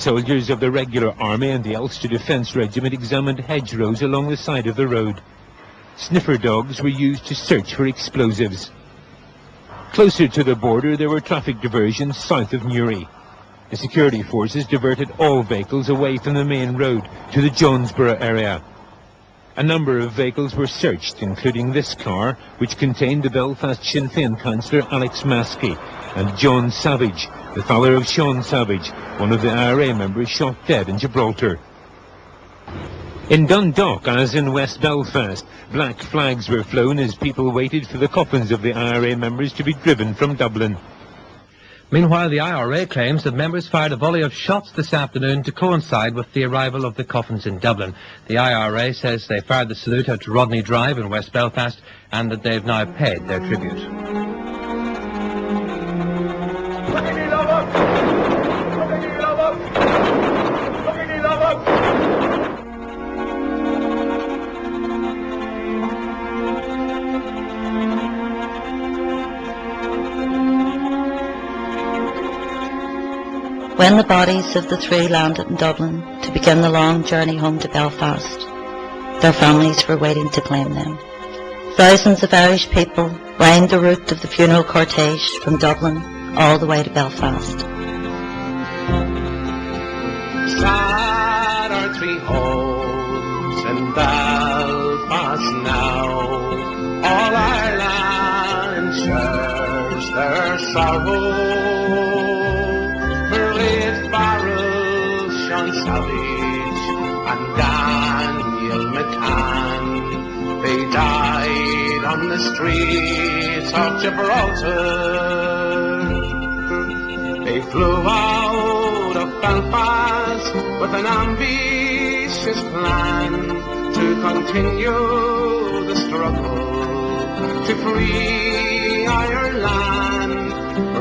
Soldiers of the regular army and the Ulster Defence Regiment examined hedgerows along the side of the road. Sniffer dogs were used to search for explosives. Closer to the border, there were traffic diversions south of Newry. The security forces diverted all vehicles away from the main road to the Jonesboro area. A number of vehicles were searched, including this car, which contained the Belfast Sinn Féin councillor Alex Maskey and John Savage, the father of Sean Savage, one of the IRA members shot dead in Gibraltar. In Dundalk, as in West Belfast, black flags were flown as people waited for the coffins of the IRA members to be driven from Dublin. Meanwhile, the IRA claims that members fired a volley of shots this afternoon to coincide with the arrival of the coffins in Dublin. The IRA says they fired the salute at Rodney Drive in West Belfast and that they've now paid their tribute. When the bodies of the three landed in Dublin to begin the long journey home to Belfast, their families were waiting to claim them. Thousands of Irish people lined the route of the funeral cortege from Dublin all the way to Belfast. Sad are three homes in Belfast now. All Ireland shares their sorrow. Barrel, Sean Savage and Daniel McCann, they died on the streets of Gibraltar. They flew out of Belfast with an ambitious plan to continue the struggle to free Ireland.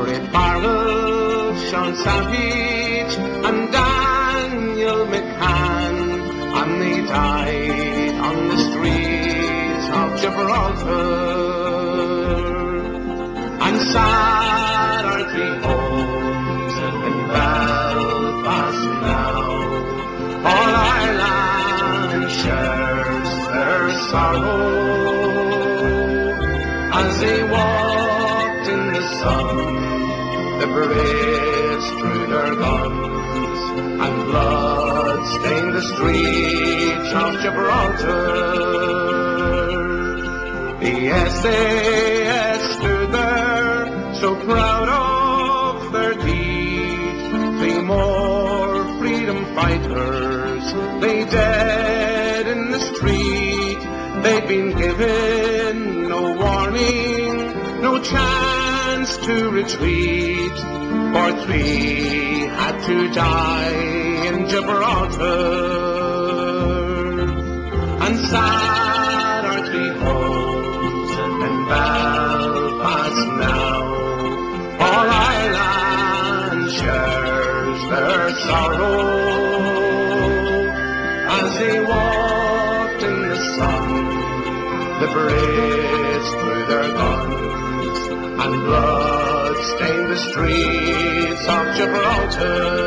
Red Barrel, Sean Savage and Daniel McCann, and they died on the streets of Gibraltar. And sad are three homes in Belfast now. All Ireland shares their sorrow as they walked in the sun. The parades drew their guns, and blood stained the streets of Gibraltar. The SAS stood there, so proud of their deed. 3 more freedom fighters lay dead in the street. They'd been given no warning, no chance to retreat, for 3 had to die in Gibraltar. And sad are 3 homes in Belfast now. All Ireland shares their sorrow as they walked in the sun. The parades drew their guns, and blood stained the streets of Gibraltar.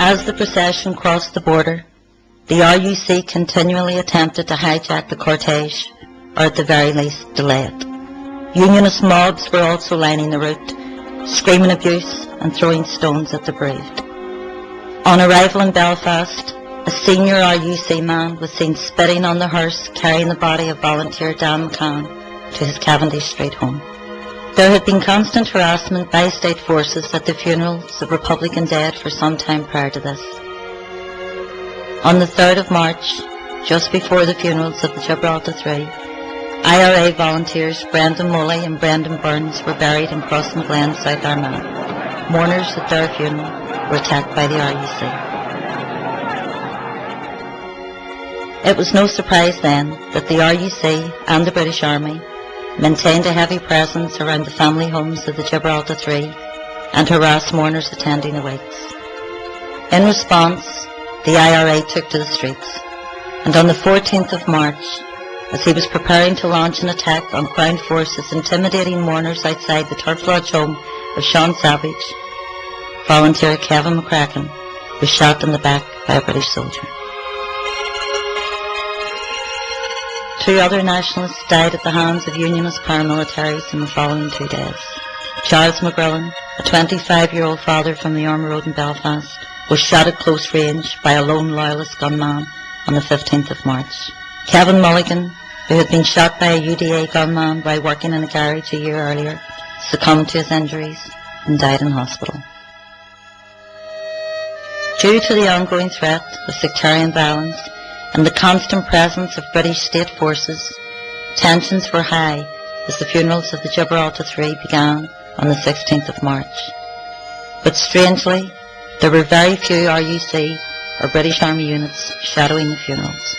As the procession crossed the border, the RUC continually attempted to hijack the cortege, or at the very least delay it. Unionist mobs were also lining the route, screaming abuse and throwing stones at the bereaved. On arrival in Belfast, a senior RUC man was seen spitting on the hearse carrying the body of volunteer Dan McCann to his Cavendish Street home. There had been constant harassment by state forces at the funerals of Republican dead for some time prior to this. On the 3rd of March, just before the funerals of the Gibraltar Three, IRA volunteers Brendan Mulley and Brendan Burns were buried in Crossmaglen, South Armagh. Mourners at their funeral were attacked by the RUC. It was no surprise then that the RUC and the British Army maintained a heavy presence around the family homes of the Gibraltar Three and harassed mourners attending the wakes. In response, the IRA took to the streets, and on the 14th of March, as he was preparing to launch an attack on Crown forces intimidating mourners outside the Turf Lodge home of Sean Savage. Volunteer Kevin McCracken was shot in the back by a British soldier. 2 other nationalists died at the hands of Unionist paramilitaries in the following 2 days. Charles McGrillen, a 25-year-old father from the Armour Road in Belfast, was shot at close range by a lone loyalist gunman on the 15th of March. Kevin Mulligan, who had been shot by a UDA gunman while working in a garage a year earlier, succumbed to his injuries and died in hospital. Due to the ongoing threat of sectarian violence and the constant presence of British state forces, tensions were high as the funerals of the Gibraltar Three began on the 16th of March. But strangely, there were very few RUC or British Army units shadowing the funerals.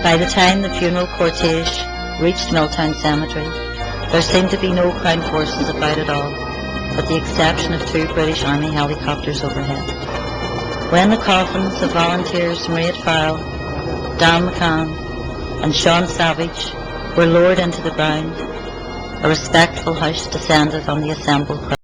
By the time the funeral cortege reached Milltown Cemetery, there seemed to be no Crown forces about at all, with the exception of 2 British Army helicopters overhead. When the coffins of volunteers Maria Farrell, Dan McCann and Sean Savage were lowered into the ground, a respectful hush descended on the assembled crowd.